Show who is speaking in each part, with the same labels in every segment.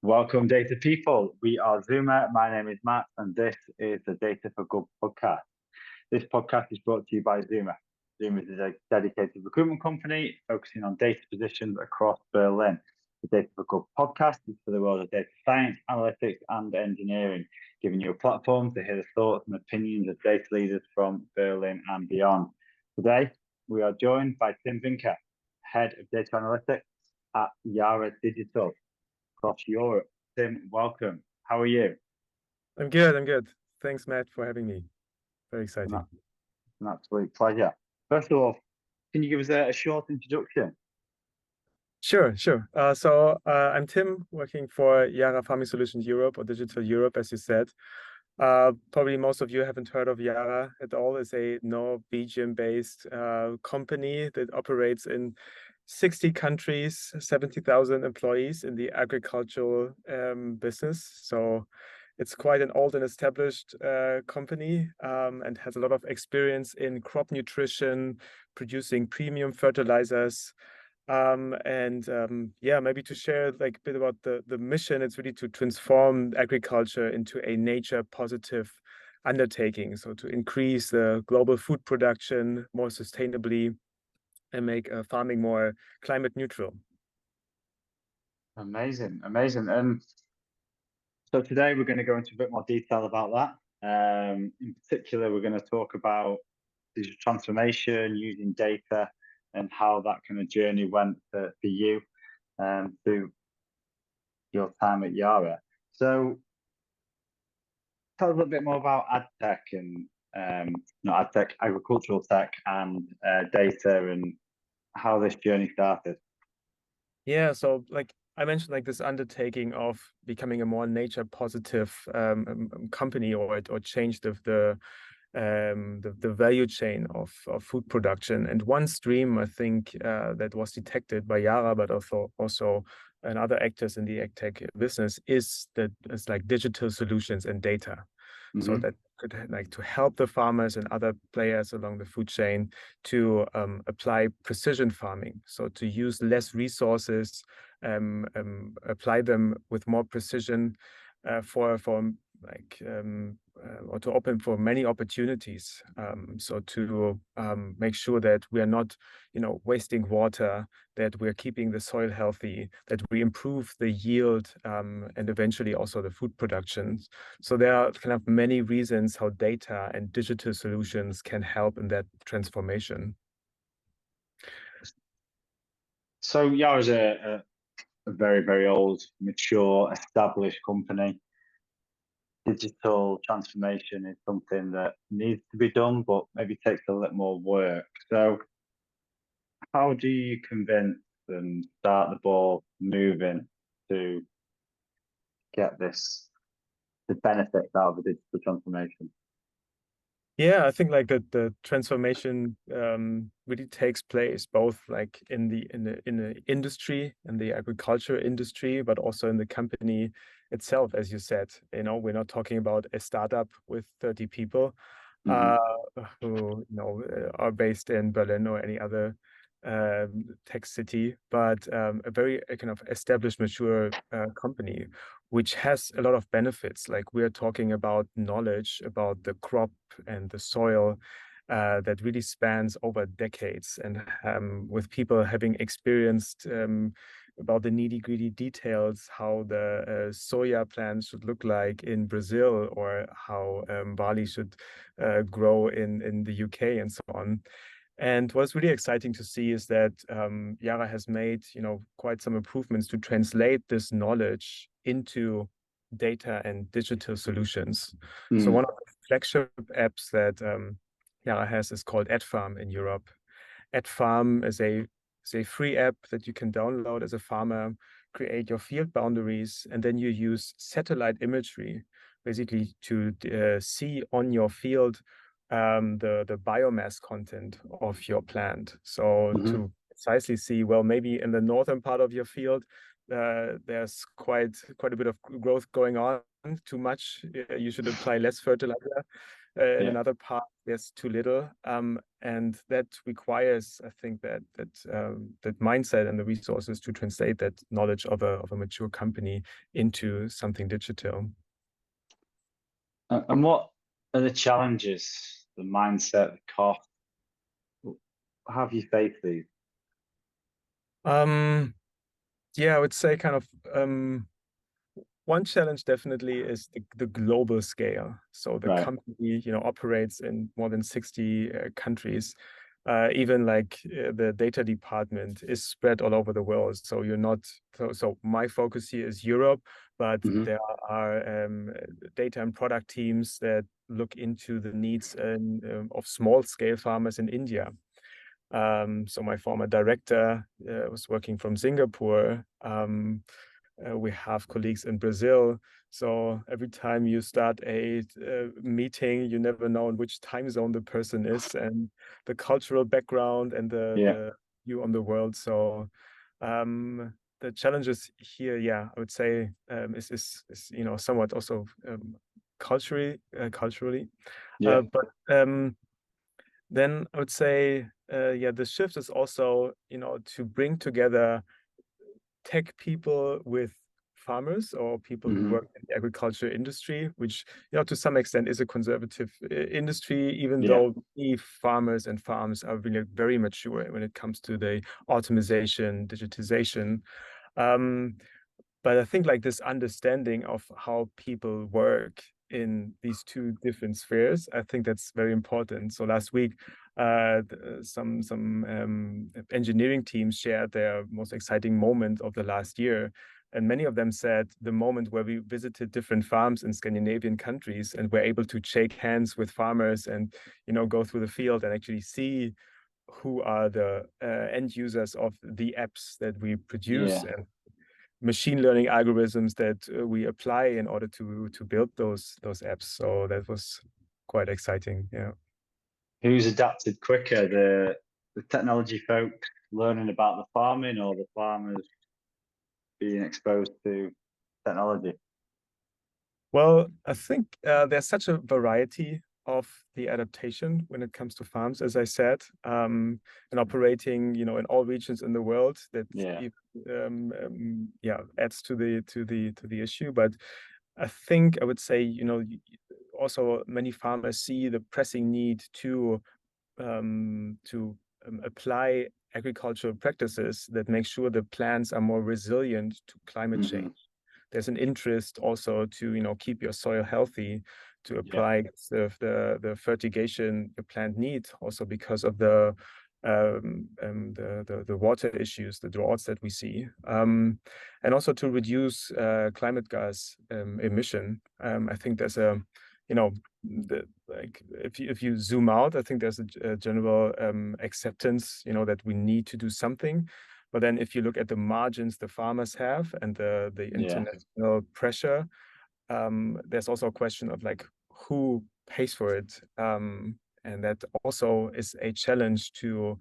Speaker 1: Welcome, data people. We are Zuma. My name is Matt, and this is the Data for Good podcast. This podcast is brought to you by Zuma. Zuma is a dedicated recruitment company focusing on data positions across Berlin. The Data for Good podcast is for the world of data science, analytics, and engineering, giving you a platform to hear the thoughts and opinions of data leaders from Berlin and beyond. Today, we are joined by Tim Winke, Head of Data Analytics at Yara Digital across Europe. Tim, welcome. How are you?
Speaker 2: I'm good. I'm good. Thanks, Matt, for having me. Very
Speaker 1: An,
Speaker 2: exciting.
Speaker 1: an absolute pleasure. First of all, can you give us a short introduction?
Speaker 2: Sure. I'm Tim, working for Yara Farming Solutions Europe or Digital Europe, as you said. Probably most of you haven't heard of Yara at all. It's a Norwegian-based company that operates in 60 countries, 70,000 employees in the agricultural business. So it's quite an old and established company and has a lot of experience in crop nutrition, producing premium fertilizers. Maybe to share like a bit about the mission, it's really to transform agriculture into a nature positive undertaking. So to increase the global food production more sustainably and make farming more climate neutral.
Speaker 1: Amazing. And so today we're going to go into a bit more detail about that. In particular, we're going to talk about digital transformation using data and how that kind of journey went for you through your time at Yara. So tell us a little bit more about AgTech and not AgTech, agricultural tech and data and how this journey started.
Speaker 2: Yeah, so like I mentioned, like this undertaking of becoming a more nature positive company or change the value chain of food production. And one stream, I think, that was detected by Yara, but also and other actors in the AgTech business is that it's like digital solutions and data. So
Speaker 1: Mm-hmm.
Speaker 2: that could like to help the farmers and other players along the food chain to apply precision farming. So to use less resources, apply them with more precision for like or to open for many opportunities. So to make sure that we are not, wasting water, that we're keeping the soil healthy, that we improve the yield, and eventually also the food production. So there are kind of many reasons how data and digital solutions can help in that transformation.
Speaker 1: So Yara is a very, very old, mature, established company. Digital transformation is something that needs to be done, but maybe takes a little more work. So how do you convince and start the ball moving to get the benefits out of the digital transformation?
Speaker 2: Yeah, I think like the transformation really takes place both like in the industry, in the agriculture industry, but also in the company itself. As you said, we're not talking about a startup with 30 people
Speaker 1: Mm-hmm.
Speaker 2: uh, who are based in Berlin or any other tech city, but a very kind of established, mature company, which has a lot of benefits. Like we're talking about knowledge about the crop and the soil that really spans over decades, and with people having experienced about the nitty-gritty details, how the soya plants should look like in Brazil, or how barley should grow in the UK, and so on. And what's really exciting to see is that Yara has made, quite some improvements to translate this knowledge into data and digital solutions. So
Speaker 1: Mm.
Speaker 2: one of the flagship apps that Yara has is called AdFarm in Europe. AdFarm is a free app that you can download as a farmer, create your field boundaries, and then you use satellite imagery basically to see on your field the biomass content of your plant. So
Speaker 1: Mm-hmm.
Speaker 2: to precisely see, well, maybe in the northern part of your field, there's quite a bit of growth going on. Too much, you should apply less fertilizer. In another part, there's too little. And that requires, I think, that mindset and the resources to translate that knowledge of a mature company into something digital.
Speaker 1: And what are the challenges, the mindset, the cost? How have you faced these?
Speaker 2: Yeah, I would say kind of one challenge definitely is the global scale. So the company, operates in more than 60 countries. Even like the data department is spread all over the world. So you're not, so my focus here is Europe, but there are data and product teams that look into the needs of small scale farmers in India. So my former director was working from Singapore. We have colleagues in Brazil. So every time you start a meeting, you never know in which time zone the person is and the cultural background and the view on the world. So the challenges here, I would say is somewhat also culturally. But then I would say, the shift is also, to bring together tech people with farmers or people who work in the agriculture industry, which, to some extent is a conservative industry, even though many farmers and farms are really very mature when it comes to the automation, digitization. But I think like this understanding of how people work in these two different spheres, I think that's very important. So last week, some engineering teams shared their most exciting moment of the last year. And many of them said the moment where we visited different farms in Scandinavian countries and were able to shake hands with farmers and, go through the field and actually see who are the end users of the apps that we produce and machine learning algorithms that we apply in order to build those apps. So that was quite exciting. Yeah.
Speaker 1: Who's adapted quicker, the technology folks learning about the farming or the farmers being exposed to technology?
Speaker 2: Well, I think there's such a variety of the adaptation when it comes to farms, as I said, and operating, in all regions in the world. That adds to the issue. But I think I would say, also many farmers see the pressing need to apply agricultural practices that make sure the plants are more resilient to climate change. There's an interest also to keep your soil healthy, to apply the fertigation the plant needs, also because of the water issues, the droughts that we see, and also to reduce climate gas emission. I think there's a if you zoom out, I think there's a general acceptance that we need to do something. But then if you look at the margins the farmers have and the international pressure, there's also a question of like who pays for it. And that also is a challenge to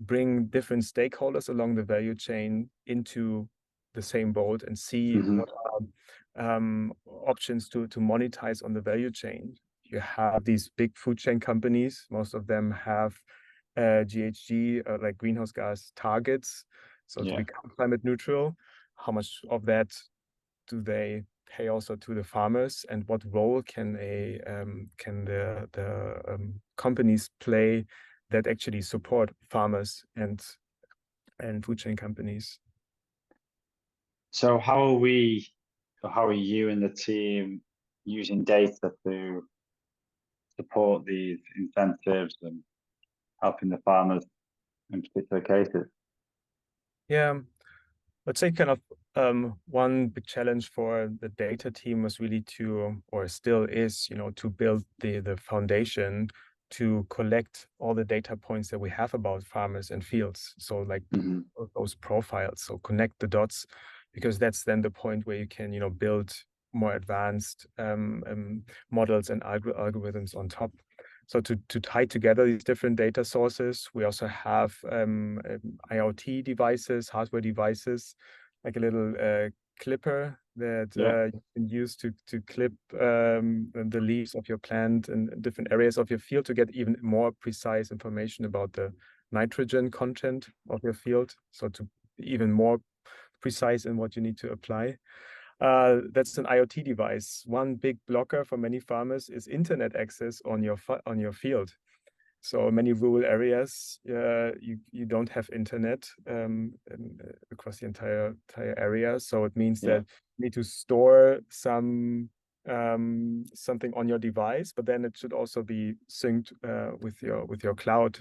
Speaker 2: bring different stakeholders along the value chain into the same boat and see what are options to monetize on the value chain. You have these big food chain companies. Most of them have GHG, like greenhouse gas targets. So to become climate neutral, how much of that do they pay also to the farmers, and what role can the companies play that actually support farmers and food chain companies?
Speaker 1: So how are you and the team using data to support these incentives and helping the farmers in particular cases?
Speaker 2: Yeah, let's say kind of one big challenge for the data team was really or still is, to build the foundation to collect all the data points that we have about farmers and fields. So like those profiles, so connect the dots, because that's then the point where you can, build more advanced models and algorithms on top. So to tie together these different data sources, we also have IoT devices, hardware devices, like a little clipper that you can use to clip the leaves of your plant in different areas of your field to get even more precise information about the nitrogen content of your field. So to even more precise in what you need to apply. That's an IoT device. One big blocker for many farmers is internet access on your field. So many rural areas, you don't have internet across the entire area. So it means that you need to store something on your device, but then it should also be synced with your cloud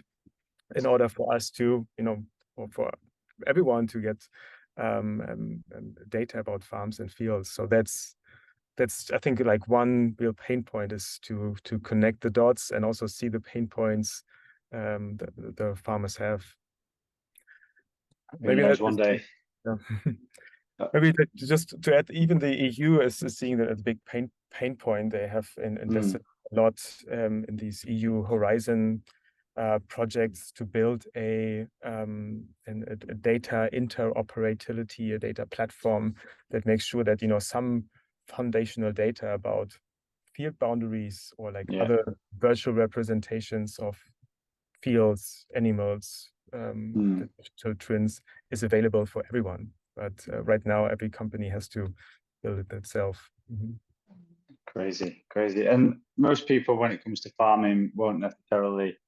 Speaker 2: in order for us to, or for everyone to get data about farms and fields. So that's I think like one real pain point is to connect the dots and also see the pain points the farmers have.
Speaker 1: Maybe that's one day.
Speaker 2: Yeah. Maybe just to add, even the EU is seeing that as a big pain point. They have invested a lot in these EU Horizon projects to build a data interoperability, a data platform that makes sure that some foundational data about field boundaries or like other virtual representations of fields, animals, digital twins is available for everyone. But right now, every company has to build it themselves.
Speaker 1: Crazy. And most people, when it comes to farming, won't necessarily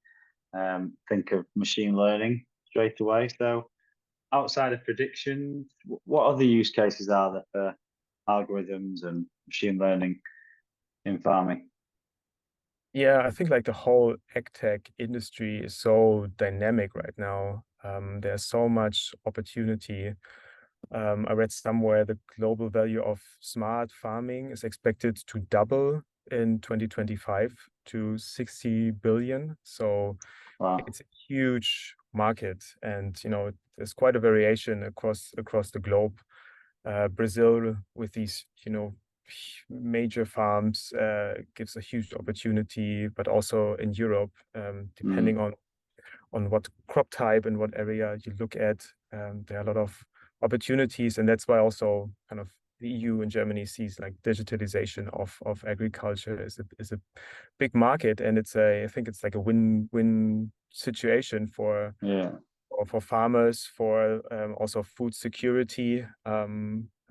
Speaker 1: think of machine learning straight away. So outside of predictions, what other use cases are there for algorithms and machine learning in farming?
Speaker 2: Yeah, I think like the whole AgTech industry is so dynamic right now. There's so much opportunity. I read somewhere the global value of smart farming is expected to double in 2025 to 60 billion. So it's a huge market, and there's quite a variation across the globe. Brazil with these major farms gives a huge opportunity, but also in Europe, depending on what crop type and what area you look at, there are a lot of opportunities, and that's why also kind of the EU and Germany sees like digitalization of agriculture is a big market, and I think it's like a win-win situation for farmers, for also food security. I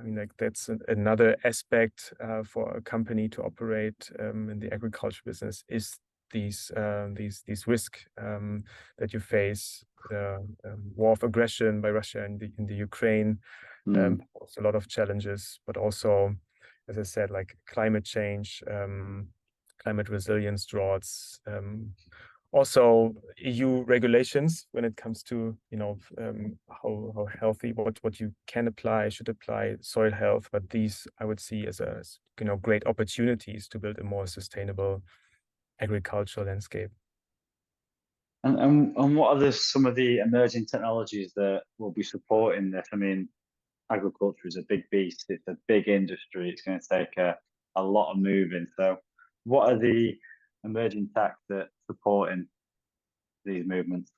Speaker 2: mean, like that's another aspect for a company to operate in the agriculture business is these risks that you face, war of aggression by Russia in the Ukraine, also a lot of challenges, but also, as I said, like climate change, climate resilience, droughts, also EU regulations when it comes to how healthy what you can apply, should apply, soil health. But these I would see as great opportunities to build a more sustainable agricultural landscape.
Speaker 1: And what are some of the emerging technologies that will be supporting this? I mean, agriculture is a big beast. It's a big industry. It's going to take a lot of moving. So what are the emerging tech that supporting these movements?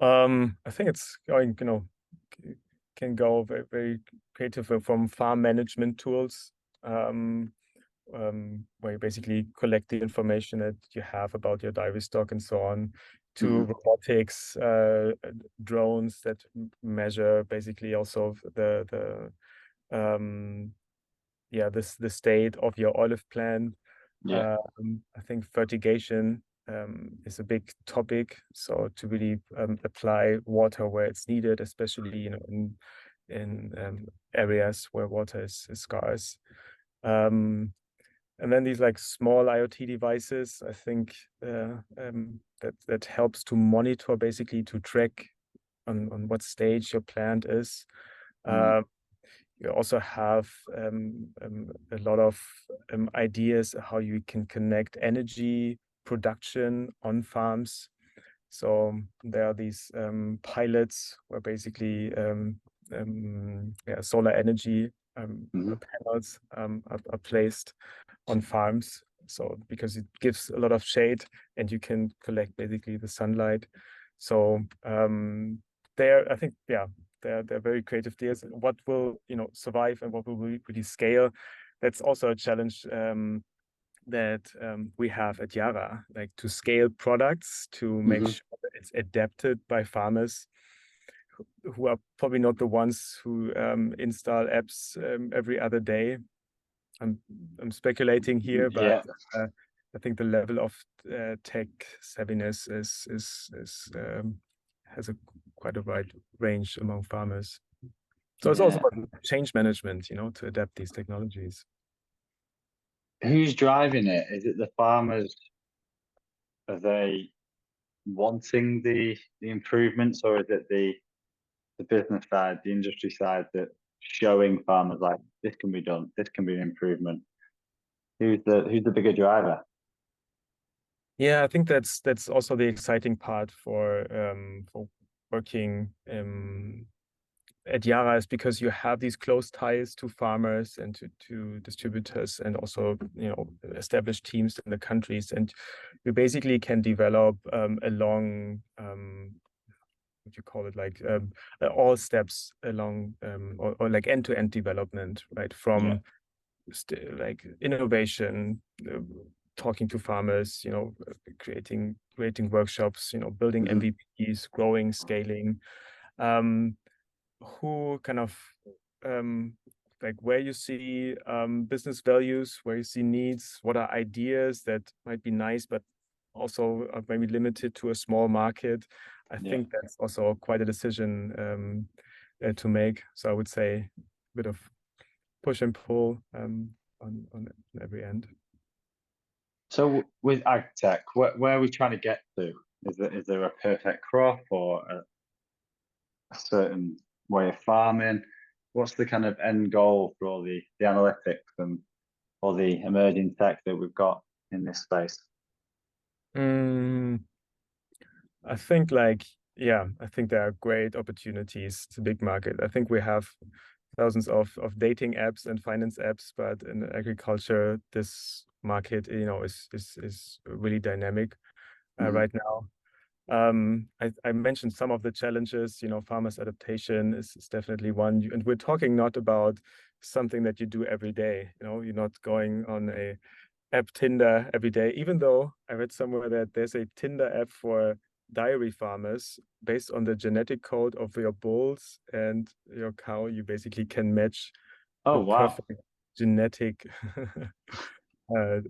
Speaker 2: I think it's going, can go very, very creative from farm management tools, where you basically collect the information that you have about your dairy stock and so on, to robotics, drones that measure basically also the state of your olive plant. I think fertigation is a big topic. So to really apply water where it's needed, especially in areas where water is scarce. And then these like small IoT devices, I think that helps to monitor, basically to track on what stage your plant is. You also have a lot of ideas how you can connect energy production on farms. So there are these pilots where basically solar energy panels are placed on farms. So because it gives a lot of shade and you can collect basically the sunlight. So there, I think, they're very creative deals. What will, survive and what will really scale? That's also a challenge that we have at Yara, like to scale products, to make sure that it's adapted by farmers who are probably not the ones who install apps every other day. I'm speculating here, but I think the level of tech savviness has quite a wide range among farmers. So it's also about change management, to adapt these technologies.
Speaker 1: Who's driving it? Is it the farmers? Are they wanting the improvements, or is it the business side, the industry side, that showing farmers like this can be done, this can be an improvement? Who's the bigger driver?
Speaker 2: Yeah, I think that's also the exciting part for working at Yara, is because you have these close ties to farmers and to distributors, and also established teams in the countries, and you basically can develop along what you call it, like all steps along or like end-to-end development, right? From like innovation, talking to farmers, creating workshops, building MVPs, growing, scaling, who kind of like where you see business values, where you see needs, what are ideas that might be nice but also are maybe limited to a small market. I think that's also quite a decision to make. So I would say a bit of push and pull on every end.
Speaker 1: So with AgTech, where are we trying to get to? Is there a perfect crop, or a certain way of farming? What's the kind of end goal for all the analytics and all the emerging tech that we've got in this space?
Speaker 2: I think I think there are great opportunities. It's a big market. I think we have thousands of dating apps and finance apps, but in agriculture, this market, is really dynamic right now. I mentioned some of the challenges. Farmers' adaptation is definitely one, and we're talking not about something that you do every day. You're not going on a app Tinder every day, even though I read somewhere that there's a Tinder app for dairy farmers based on the genetic code of your bulls and your cow. You basically can match perfect genetic a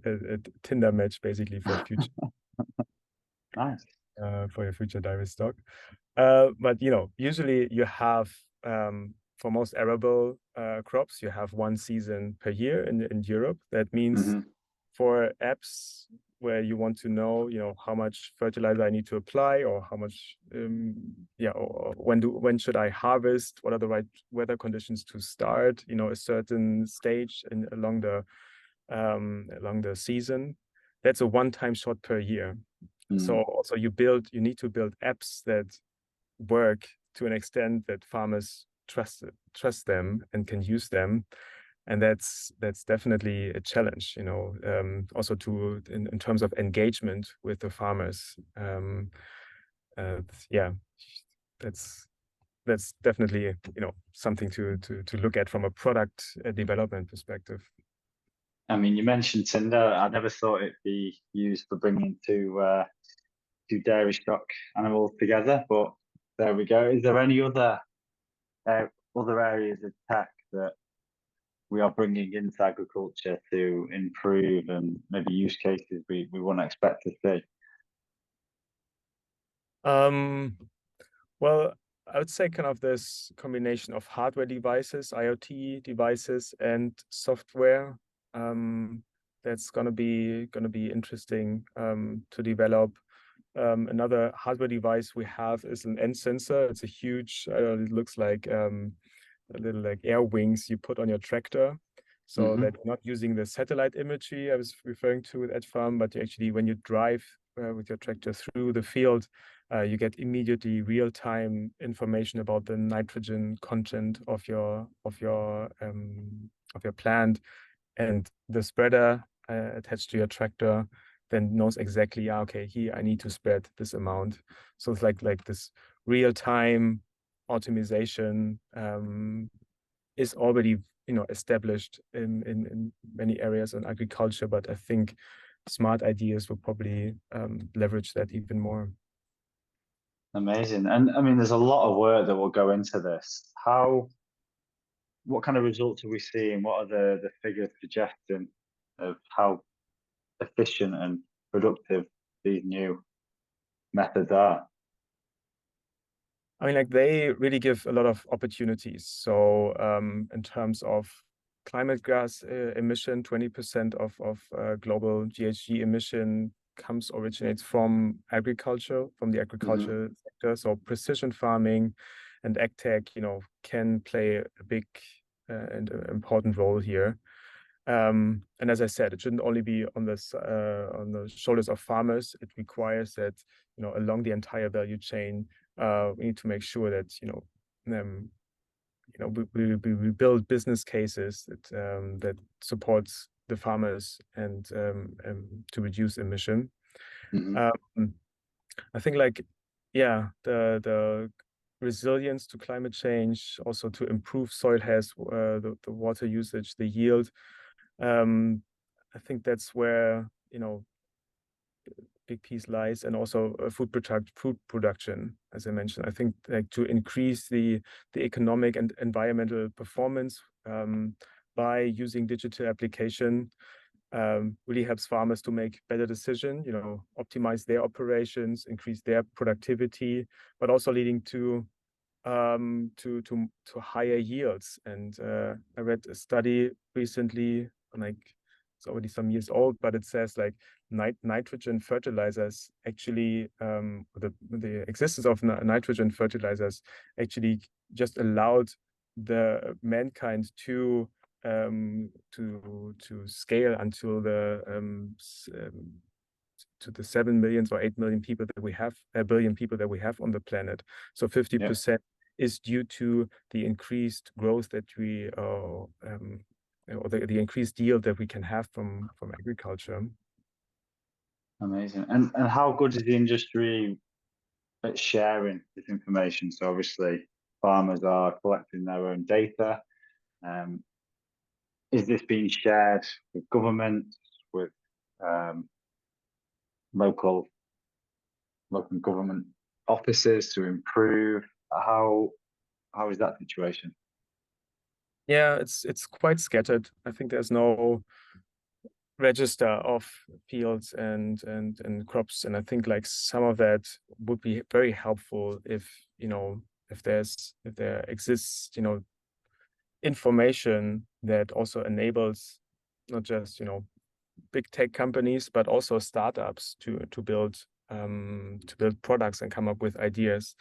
Speaker 2: Tinder match basically for future
Speaker 1: Nice.
Speaker 2: For your future dairy stock. But usually you have for most arable crops, you have one season per year in Europe. That means for apps where you want to know, how much fertilizer I need to apply, or how much, or when should I harvest? What are the right weather conditions to start, a certain stage along the season? That's a one-time shot per year. So also you need to build apps that work to an extent that farmers trust them and can use them. And that's definitely a challenge, also in terms of engagement with the farmers. That's definitely something to look at from a product development perspective.
Speaker 1: I mean, you mentioned Tinder. I never thought it'd be used for bringing two dairy stock animals together, but there we go. Is there any other areas of tech that we are bringing into agriculture to improve, and maybe use cases we wouldn't expect to see?
Speaker 2: Well, I would say kind of this combination of hardware devices, IoT devices, and software. That's gonna be interesting to develop. Another hardware device we have is an end sensor. It's a huge, it looks like a little like air wings you put on your tractor, so that you're not using the satellite imagery I was referring to at farm, but actually when you drive with your tractor through the field, you get immediately real-time information about the nitrogen content of your plant, and the spreader attached to your tractor then knows exactly, okay, here I need to spread this amount. So it's like this real-time optimization is already established in many areas in agriculture, but I think smart ideas will probably leverage that even more.
Speaker 1: Amazing. And I mean, there's a lot of work that will go into this. What kind of results are we seeing? What are the figures suggesting of how efficient and productive these new methods are?
Speaker 2: I mean, like they really give a lot of opportunities. So in terms of climate gas emission, 20% of global GHG emission originates from agriculture, from the agriculture sector. So precision farming and AgTech, can play a big and important role here. And as I said, it shouldn't only be on the shoulders of farmers. It requires that along the entire value chain, we need to make sure that we build business cases that supports the farmers and to reduce emission. I think the resilience to climate change, also to improve soil health, the water usage, the yield. I think that's where big piece lies, and also food production, as I mentioned. I think to increase the economic and environmental performance by using digital application really helps farmers to make better decisions, optimize their operations, increase their productivity, but also leading to higher yields. And I read a study recently, it's already some years old, but it says nitrogen fertilizers actually, the existence of nitrogen fertilizers actually just allowed the mankind to scale until to the 7 million or 8 million people that we have, a billion people that we have on the planet. So 50% is due to the increased growth that we or the increased yield that we can have from agriculture.
Speaker 1: Amazing. And how good is the industry at sharing this information? So obviously farmers are collecting their own data. Is this being shared with governments, with local government offices to improve? How is that situation?
Speaker 2: Yeah, it's quite scattered. I think there's no register of fields and crops, and I think some of that would be very helpful if there exists information that also enables not just big tech companies but also startups to build products and come up with ideas.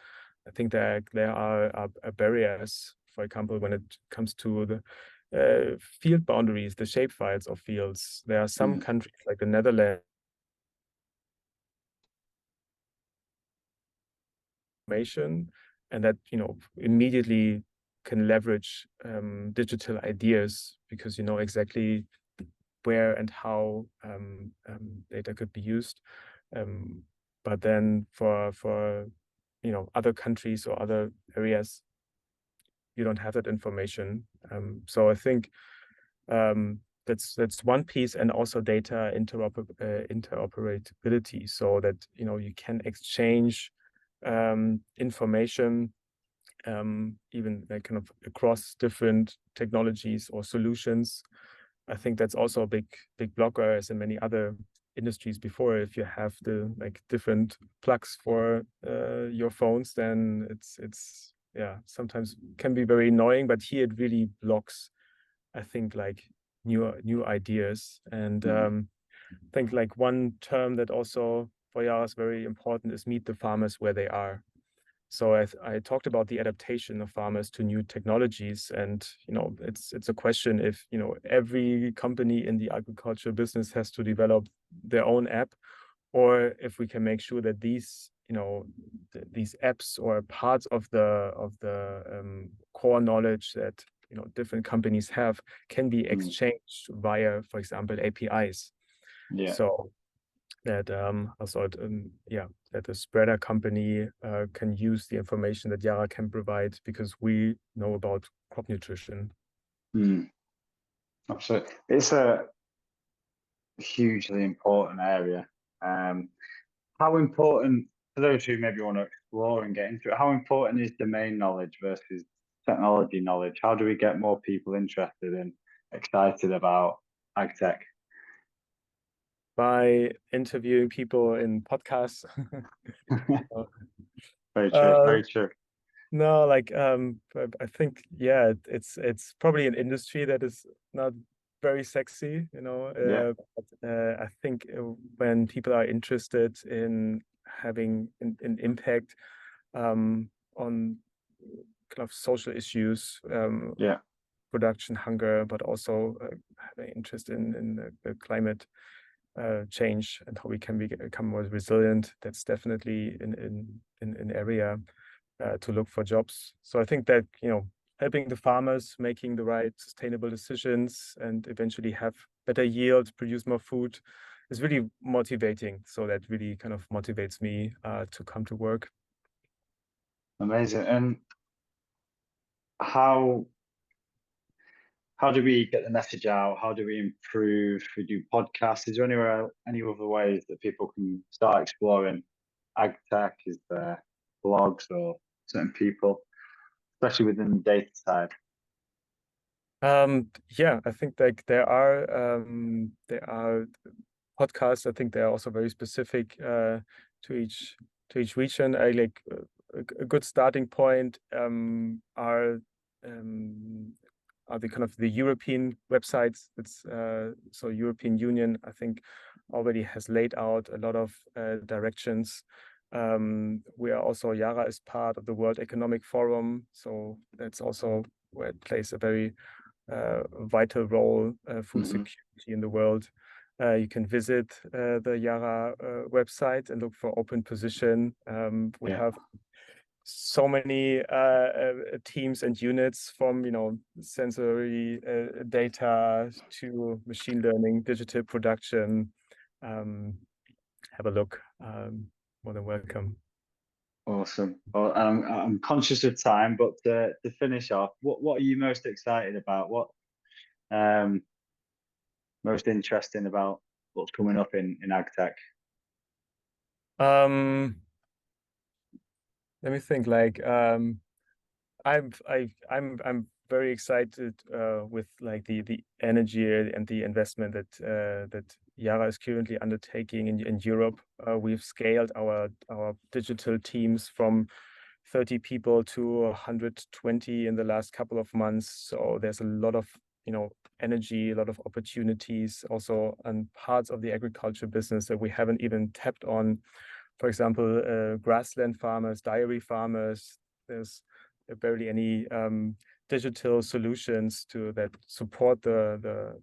Speaker 2: I think that there are barriers, for example, when it comes to the field boundaries, the shapefiles of fields. There are some countries like the Netherlands and that immediately can leverage digital ideas because you know exactly where and how data could be used. But then for other countries or other areas, you don't have that information. So I think that's one piece, and also data interoperability, so that you can exchange information even kind of across different technologies or solutions. I think that's also a big blocker, as in many other industries before. If you have the different plugs for your phones, then it's sometimes can be very annoying, but here it really blocks, I think, new ideas. And I think one term that also for Yara is very important is meet the farmers where they are. So I talked about the adaptation of farmers to new technologies, and it's a question if every company in the agriculture business has to develop their own app, or if we can make sure that these these apps or parts of the core knowledge that different companies have can be exchanged via, for example, APIs. So that also that a spreader company can use the information that Yara can provide because we know about crop nutrition.
Speaker 1: Absolutely. It's a hugely important area. How important, for those who maybe want to explore and get into it, how important is domain knowledge versus technology knowledge? How do we get more people interested and excited about AgTech?
Speaker 2: By interviewing people in podcasts.
Speaker 1: Very true. Very true.
Speaker 2: No, like I think it's probably an industry that is not very sexy, you know. But, I think when people are interested in having an impact on kind of social issues, production, hunger, but also having interest in the climate change and how we can become more resilient. That's definitely an area to look for jobs. So I think that, you know, helping the farmers making the right sustainable decisions and eventually have better yield, produce more food is really motivating. So that really kind of motivates me to come to work.
Speaker 1: Amazing. And how do we get the message out? How do we improve? We do podcasts. Is there any other ways that people can start exploring AgTech? Is there blogs or certain people, especially within the data side?
Speaker 2: Yeah, I think like there are podcasts. I think they are also very specific to each region. I like a good starting point are the kind of the European websites. It's so European Union, I think, already has laid out a lot of directions. We are also, Yara is part of the World Economic Forum, so that's also where it plays a very vital role, food security in the world. You can visit the Yara website and look for open position. We have so many teams and units, from, you know, sensory data to machine learning, digital production. Have a look. More than welcome.
Speaker 1: Awesome. Well, I'm conscious of time, but to finish off, what are you most excited about? What most interesting about what's coming up in AgTech?
Speaker 2: Let me think. Like I'm very excited with like the energy and the investment that Yara is currently undertaking in Europe. We've scaled our digital teams from 30 people to 120 in the last couple of months. So there's a lot of, you know, energy, a lot of opportunities also on parts of the agriculture business that we haven't even tapped on. For example, grassland farmers, dairy farmers. There's barely any digital solutions that support the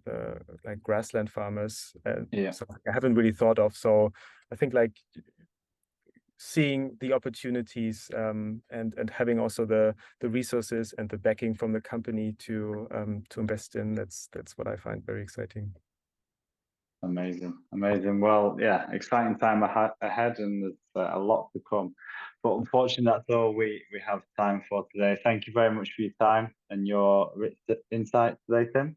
Speaker 2: like grassland farmers. So I haven't really thought of. So I think like seeing the opportunities and having also the resources and the backing from the company to invest in, that's what I find very exciting.
Speaker 1: Amazing. Well, yeah, exciting time ahead, and there's a lot to come. But unfortunately, that's all we have time for today. Thank you very much for your time and your rich insight today, Tim.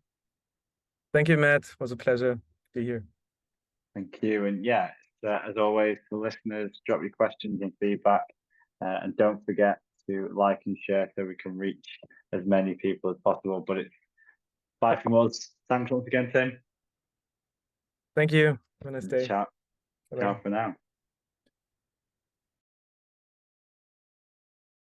Speaker 2: Thank you, Matt. It was a pleasure to be here.
Speaker 1: Thank you. And yeah, as always, for listeners, drop your questions and feedback. And don't forget to like and share so we can reach as many people as possible. But it's bye from us. Thanks once again, Tim.
Speaker 2: Thank you. Have a nice day.
Speaker 1: Ciao. Ciao for now.